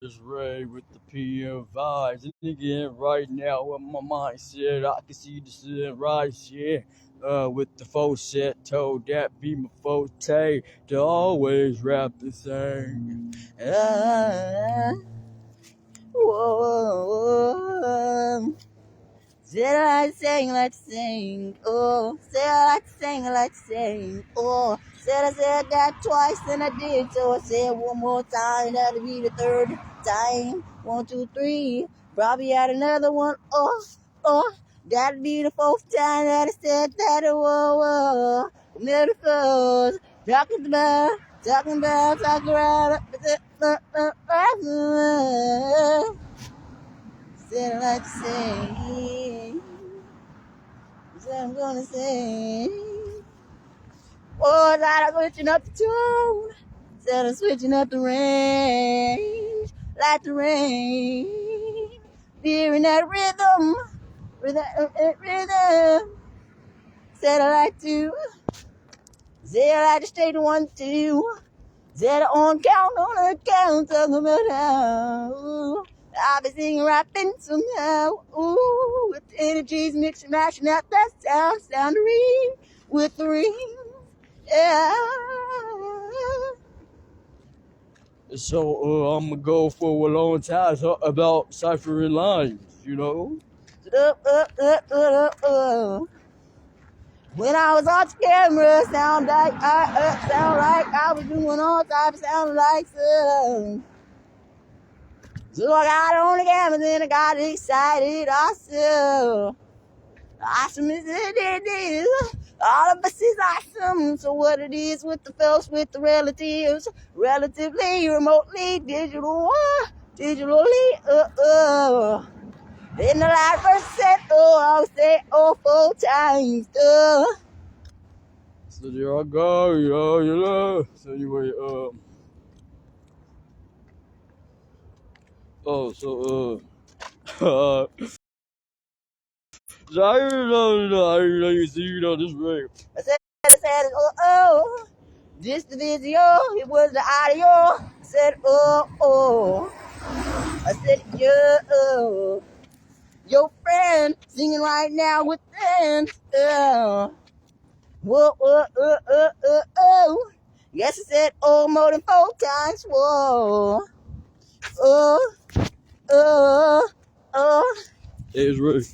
It's Ray with the PM vibes. And again, right now, with my mindset, I can see the sunrise, yeah. With the falsetto, that be my forte, to always rap the same. Whoa. Said I like to sing, like to sing, oh. Said I like to sing, like to sing, oh. Said I said that twice and I did, so I said one more time, that'll be the third time. 1, 2, 3, probably add another one, oh, oh. That'll be the fourth time that I said that, whoa, whoa. Metaphors, talking about, talking around, said I like to sing. Said I'm gonna sing. Oh, that I'm switching up the tune. Said I'm switching up the range. Like the rain. Feeling that rhythm. Rhythm. Said I like to. Said I like to stay to 1, 2. Said on the count, talking about how I'll be singing, rapping somehow. Ooh, with the energies mixing, mashing up that sound to ring with the ring. Yeah. So I'm gonna go for a long time about ciphering lines, you know. When I was on camera, sound like I was doing all types of sound like so. So I got on the camera, then I got excited. Awesome is it. All of us is awesome. So what it is with the folks, with the relatives, relatively, remotely, digitally, In the life first set, I'll say 4 times, So there I go, you know. So anyway, so I you see, this right. I said, oh, this the video, it was the audio. I said, oh. I said, yo, your friend singing right now with them. Whoa. Yes, I said, oh, more than 4 times. Whoa. Oh. It was right.